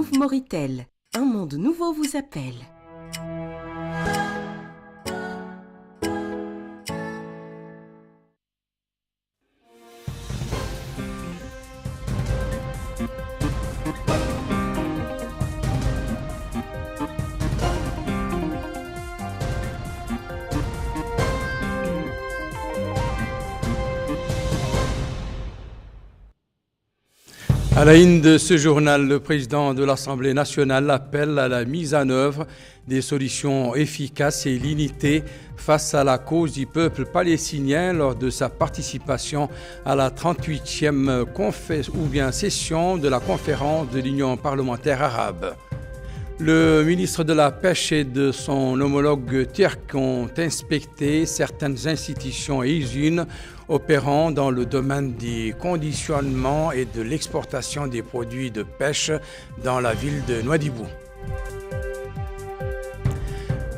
Move Moritel, un monde nouveau vous appelle. À la une de ce journal, le président de l'Assemblée nationale appelle à la mise en œuvre des solutions efficaces et limitées face à la cause du peuple palestinien lors de sa participation à la 38e session de la conférence de l'Union parlementaire arabe. Le ministre de la Pêche et de son homologue turc ont inspecté certaines institutions et usines opérant dans le domaine du conditionnement et de l'exportation des produits de pêche dans la ville de Nouadhibou.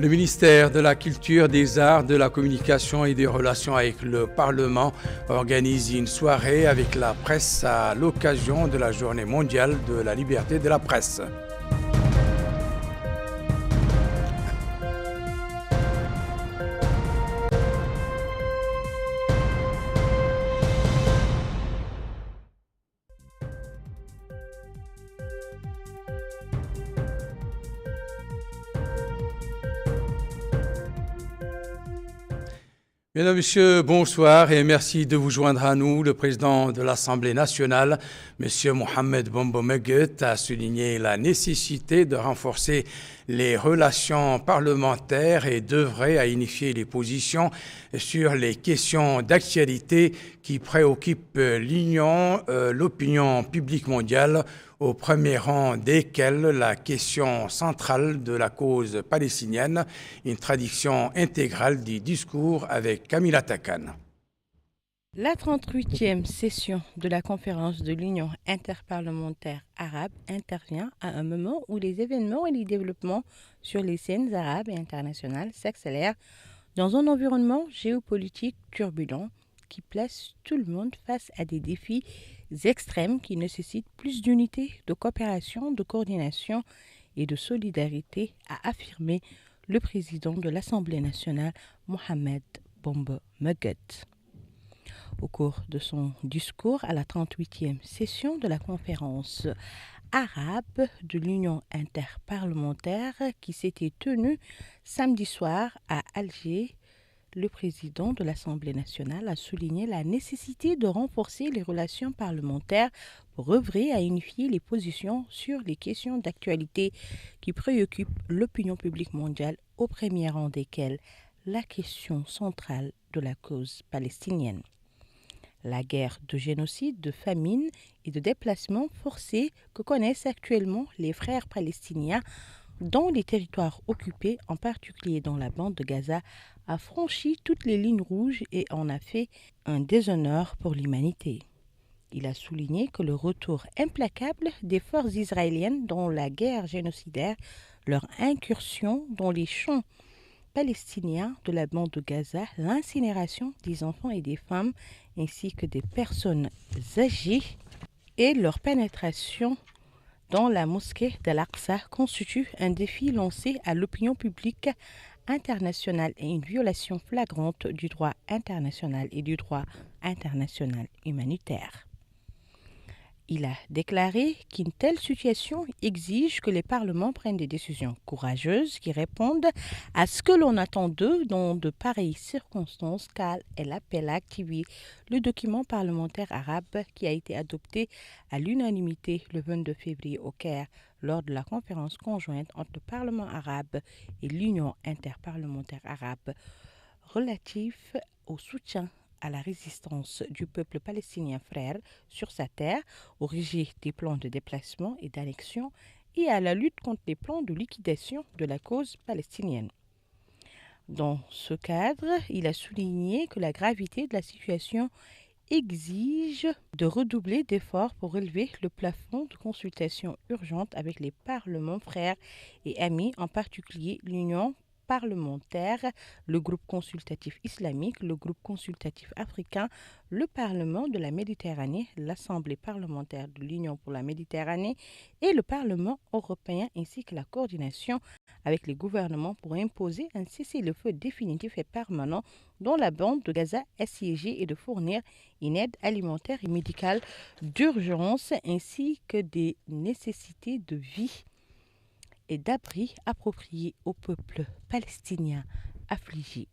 Le ministère de la Culture, des Arts, de la Communication et des Relations avec le Parlement organise une soirée avec la presse à l'occasion de la Journée mondiale de la liberté de la presse. Mesdames, Messieurs, bonsoir et merci de vous joindre à nous. Le président de l'Assemblée nationale, M. Mohamed Bombo Meguet, a souligné la nécessité de renforcer les relations parlementaires et d'œuvrer à unifier les positions sur les questions d'actualité qui préoccupent l'opinion publique mondiale, au premier rang desquels la question centrale de la cause palestinienne, une traduction intégrale du discours avec Camilla Takan. La 38e session de la conférence de l'Union interparlementaire arabe intervient à un moment où les événements et les développements sur les scènes arabes et internationales s'accélèrent dans un environnement géopolitique turbulent qui place tout le monde face à des défis extrêmes qui nécessitent plus d'unité, de coopération, de coordination et de solidarité, a affirmé le président de l'Assemblée nationale, Mohamed Bombo Meguet. Au cours de son discours à la 38e session de la conférence arabe de l'Union interparlementaire qui s'était tenue samedi soir à Alger, le président de l'Assemblée nationale a souligné la nécessité de renforcer les relations parlementaires pour œuvrer à unifier les positions sur les questions d'actualité qui préoccupent l'opinion publique mondiale, au premier rang desquelles la question centrale de la cause palestinienne. La guerre de génocide, de famine et de déplacement forcés que connaissent actuellement les frères palestiniens dans les territoires occupés, en particulier dans la bande de Gaza, a franchi toutes les lignes rouges et en a fait un déshonneur pour l'humanité. Il a souligné que le retour implacable des forces israéliennes dans la guerre génocidaire, leur incursion dans les champs palestiniens de la bande de Gaza, l'incinération des enfants et des femmes ainsi que des personnes âgées et leur pénétration dans la mosquée d'Al-Aqsa constitue un défi lancé à l'opinion publique internationale et une violation flagrante du droit international et du droit international humanitaire. Il a déclaré qu'une telle situation exige que les parlements prennent des décisions courageuses qui répondent à ce que l'on attend d'eux dans de pareilles circonstances, car elle appelle à activer le document parlementaire arabe qui a été adopté à l'unanimité le 22 février au Caire lors de la conférence conjointe entre le Parlement arabe et l'Union interparlementaire arabe relatif au soutien à la résistance du peuple palestinien frère sur sa terre, au rejet des plans de déplacement et d'annexion et à la lutte contre les plans de liquidation de la cause palestinienne. Dans ce cadre, il a souligné que la gravité de la situation exige de redoubler d'efforts pour relever le plafond de consultation urgente avec les parlements frères et amis, en particulier l'Union parlementaires, le groupe consultatif islamique, le groupe consultatif africain, le Parlement de la Méditerranée, l'Assemblée parlementaire de l'Union pour la Méditerranée et le Parlement européen, ainsi que la coordination avec les gouvernements pour imposer un cessez-le-feu définitif et permanent dont la bande de Gaza assiégée et de fournir une aide alimentaire et médicale d'urgence ainsi que des nécessités de vie et d'abri appropriés au peuple palestinien affligé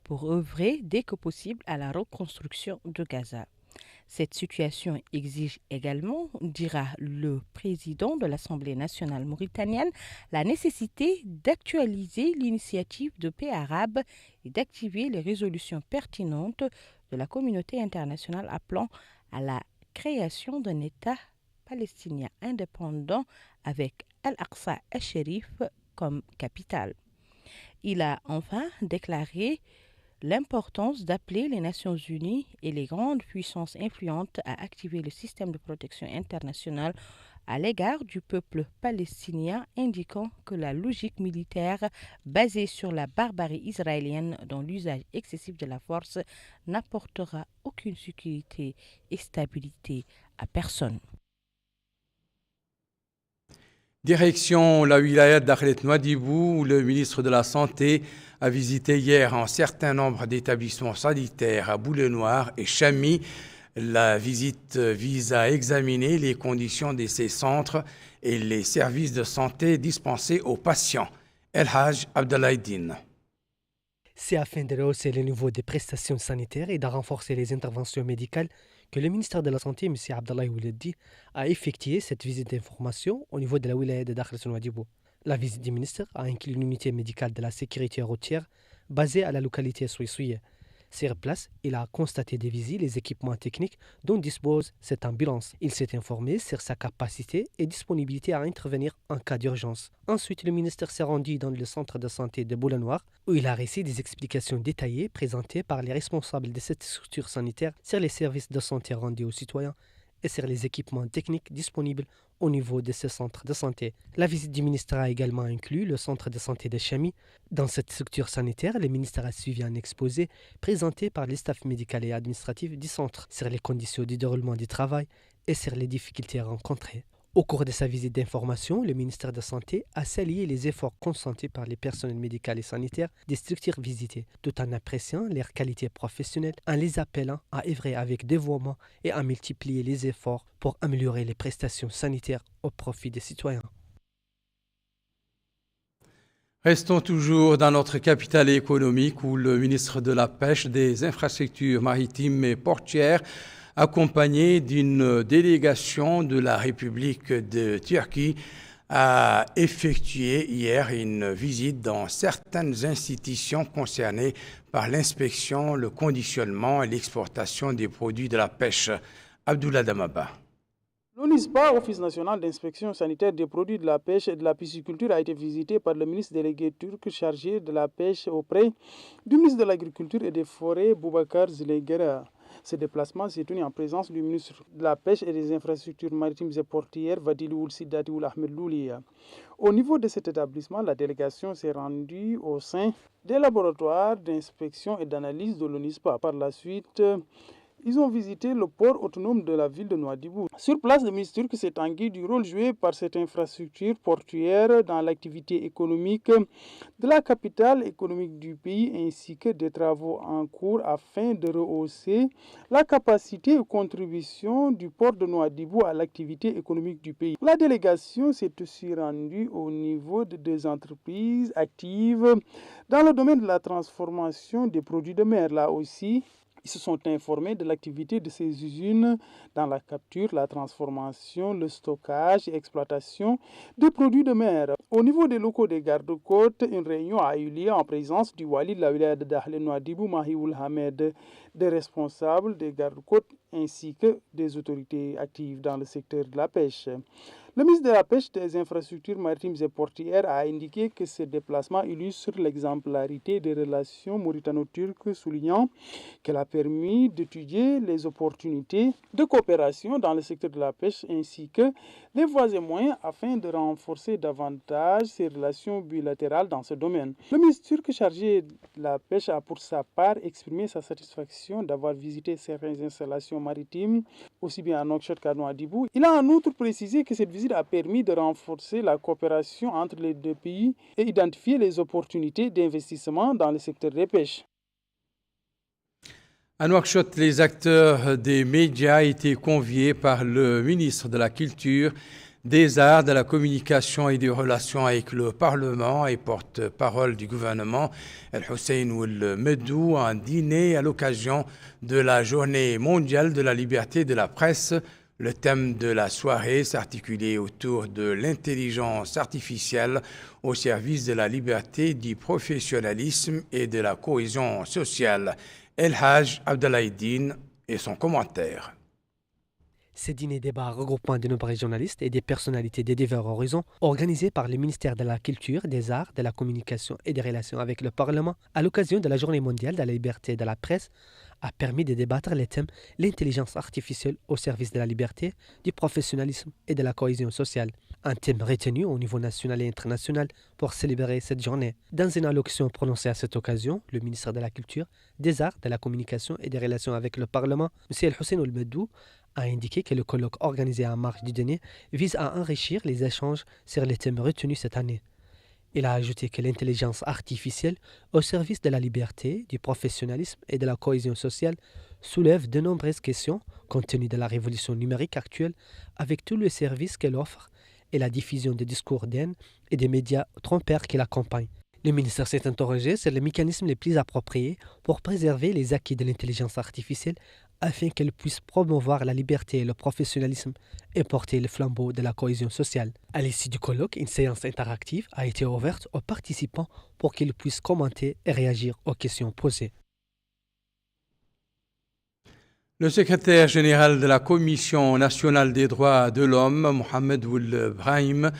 pour œuvrer dès que possible à la reconstruction de Gaza. Cette situation exige également, dira le président de l'Assemblée nationale mauritanienne, la nécessité d'actualiser l'initiative de paix arabe et d'activer les résolutions pertinentes de la communauté internationale appelant à la création d'un État palestinien indépendant avec Al-Aqsa al-Sharif comme capitale. Il a enfin déclaré l'importance d'appeler les Nations unies et les grandes puissances influentes à activer le système de protection internationale à l'égard du peuple palestinien, indiquant que la logique militaire basée sur la barbarie israélienne dont l'usage excessif de la force n'apportera aucune sécurité et stabilité à personne. Direction la wilaya d'Akhlet Nouadhibou, où le ministre de la Santé a visité hier un certain nombre d'établissements sanitaires à Boulay-Noir et Chamy. La visite vise à examiner les conditions de ces centres et les services de santé dispensés aux patients. El Haj Abdelaïdine. C'est afin de rehausser le niveau des prestations sanitaires et de renforcer les interventions médicales que le ministère de la Santé, M. Abdallah Ouleddi, a effectué cette visite d'information au niveau de la wilaya de Dakhla Nouadhibou. La visite du ministère a inclus une unité médicale de la sécurité routière basée à la localité Souissouye. Sur place, il a constaté des visites les équipements techniques dont dispose cette ambulance. Il s'est informé sur sa capacité et disponibilité à intervenir en cas d'urgence. Ensuite, le ministère s'est rendu dans le centre de santé de Boulay-Noir où il a reçu des explications détaillées présentées par les responsables de cette structure sanitaire sur les services de santé rendus aux citoyens et sur les équipements techniques disponibles au niveau de ce centre de santé. La visite du ministère a également inclus le centre de santé de Chamy. Dans cette structure sanitaire, le ministère a suivi un exposé présenté par les staffs médical et administratifs du centre sur les conditions du déroulement du travail et sur les difficultés rencontrées. Au cours de sa visite d'information, le ministère de la Santé a salué les efforts consentis par les personnels médicaux et sanitaires des structures visitées, tout en appréciant leur qualité professionnelle, en les appelant à œuvrer avec dévouement et à multiplier les efforts pour améliorer les prestations sanitaires au profit des citoyens. Restons toujours dans notre capitale économique où le ministre de la Pêche, des Infrastructures maritimes et portuaires, accompagné d'une délégation de la République de Turquie, a effectué hier une visite dans certaines institutions concernées par l'inspection, le conditionnement et l'exportation des produits de la pêche. Abdullah Damaba. L'ONISPA, Office national d'inspection sanitaire des produits de la pêche et de la pisciculture, a été visité par le ministre délégué turc chargé de la pêche auprès du ministre de l'Agriculture et des Forêts, Boubacar Zilegera. Ce déplacement s'est tenu en présence du ministre de la Pêche et des Infrastructures maritimes et portuaires, Vadili Oul-Sidati Oul-Ahmed Loulia. Au niveau de cet établissement, la délégation s'est rendue au sein des laboratoires d'inspection et d'analyse de l'ONISPA. Par la suite, ils ont visité le port autonome de la ville de Nouadhibou. Sur place, le ministre turc s'est engagé du rôle joué par cette infrastructure portuaire dans l'activité économique de la capitale économique du pays ainsi que des travaux en cours afin de rehausser la capacité et contribution du port de Nouadhibou à l'activité économique du pays. La délégation s'est aussi rendue au niveau de deux entreprises actives dans le domaine de la transformation des produits de mer. Là aussi, ils se sont informés de l'activité de ces usines dans la capture, la transformation, le stockage et l'exploitation des produits de mer. Au niveau des locaux des gardes-côtes, une réunion a eu lieu en présence du Wali de la wilaya de Dakhla Nouadhibou, Mahioul Hamed. des responsables des gardes-côtes ainsi que des autorités actives dans le secteur de la pêche. Le ministre de la Pêche, des Infrastructures maritimes et portuaires a indiqué que ce déplacement illustre l'exemplarité des relations mauritano-turques, soulignant qu'elle a permis d'étudier les opportunités de coopération dans le secteur de la pêche ainsi que les voies et moyens afin de renforcer davantage ces relations bilatérales dans ce domaine. Le ministre turc chargé de la pêche a pour sa part exprimé sa satisfaction d'avoir visité certaines installations maritimes, aussi bien à Nouakchott qu'à Nouadhibou. Il a en outre précisé que cette visite a permis de renforcer la coopération entre les deux pays et identifier les opportunités d'investissement dans le secteur des pêches. À Nouakchott, les acteurs des médias étaient conviés par le ministre de la Culture, des Arts, de la Communication et des Relations avec le Parlement et porte-parole du gouvernement, El Hussein Ould Mehdou, à un dîner à l'occasion de la Journée mondiale de la liberté de la presse. Le thème de la soirée s'articulait autour de l'intelligence artificielle au service de la liberté, du professionnalisme et de la cohésion sociale. El Haj Abdelaïdine et son commentaire. Ces dîners-débats regroupant de nombreux journalistes et des personnalités des divers horizons, organisés par le ministère de la Culture, des Arts, de la Communication et des Relations avec le Parlement, à l'occasion de la Journée mondiale de la liberté de la presse, a permis de débattre les thèmes l'intelligence artificielle au service de la liberté, du professionnalisme et de la cohésion sociale. Un thème retenu au niveau national et international pour célébrer cette journée. Dans une allocution prononcée à cette occasion, le ministre de la Culture, des Arts, de la Communication et des Relations avec le Parlement, M. El Hussein Ould Mehdou, a indiqué que le colloque organisé en marge du dîner vise à enrichir les échanges sur les thèmes retenus cette année. Il a ajouté que l'intelligence artificielle au service de la liberté, du professionnalisme et de la cohésion sociale soulève de nombreuses questions compte tenu de la révolution numérique actuelle avec tous les services qu'elle offre et la diffusion des discours d'haine et des médias trompeurs qui l'accompagnent. Le ministère s'est interrogé sur les mécanismes les plus appropriés pour préserver les acquis de l'intelligence artificielle afin qu'elle puisse promouvoir la liberté et le professionnalisme et porter le flambeau de la cohésion sociale. À l'issue du colloque, une séance interactive a été ouverte aux participants pour qu'ils puissent commenter et réagir aux questions posées. Le secrétaire général de la Commission nationale des droits de l'homme, Mohamed Ould Brahim,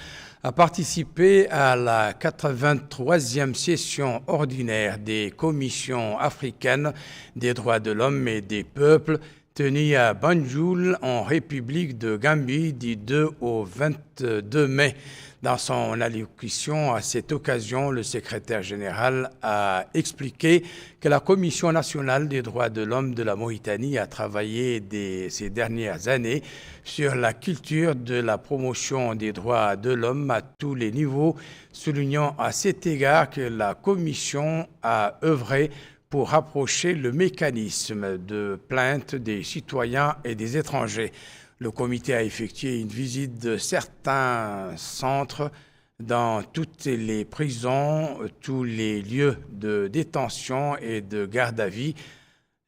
a participé à la 83e session ordinaire des commissions africaines des droits de l'homme et des peuples tenue à Banjul en République de Gambie du 2 au 22 mai. Dans son allocution à cette occasion, le secrétaire général a expliqué que la Commission nationale des droits de l'homme de la Mauritanie a travaillé ces dernières années sur la culture de la promotion des droits de l'homme à tous les niveaux, soulignant à cet égard que la Commission a œuvré pour rapprocher le mécanisme de plainte des citoyens et des étrangers. Le comité a effectué une visite de certains centres dans toutes les prisons, tous les lieux de détention et de garde à vue,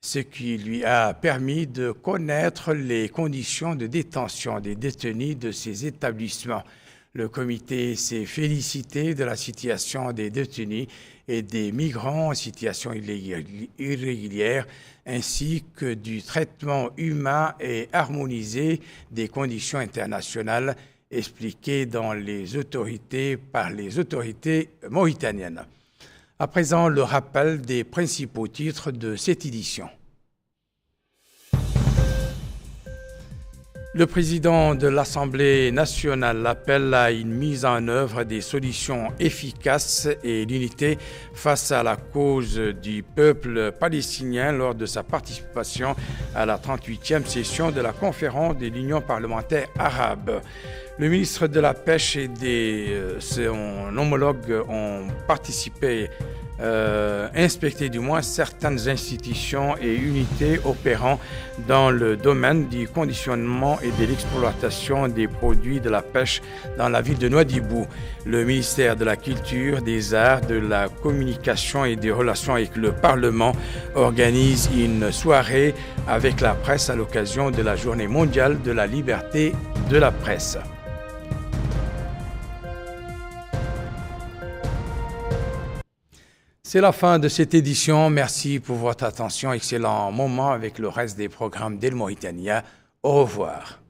ce qui lui a permis de connaître les conditions de détention des détenus de ces établissements. Le comité s'est félicité de la situation des détenus et des migrants en situation irrégulière, ainsi que du traitement humain et harmonisé des conditions internationales expliquées par les autorités mauritaniennes. À présent, le rappel des principaux titres de cette édition. Le président de l'Assemblée nationale appelle à une mise en œuvre des solutions efficaces et l'unité face à la cause du peuple palestinien lors de sa participation à la 38e session de la conférence de l'Union parlementaire arabe. Le ministre de la Pêche et son homologue ont participé inspecter du moins certaines institutions et unités opérant dans le domaine du conditionnement et de l'exploitation des produits de la pêche dans la ville de Nouadhibou. Le ministère de la Culture, des Arts, de la Communication et des Relations avec le Parlement organise une soirée avec la presse à l'occasion de la Journée mondiale de la liberté de la presse. C'est la fin de cette édition. Merci pour votre attention. Excellent moment avec le reste des programmes d'El Mauritania. Au revoir.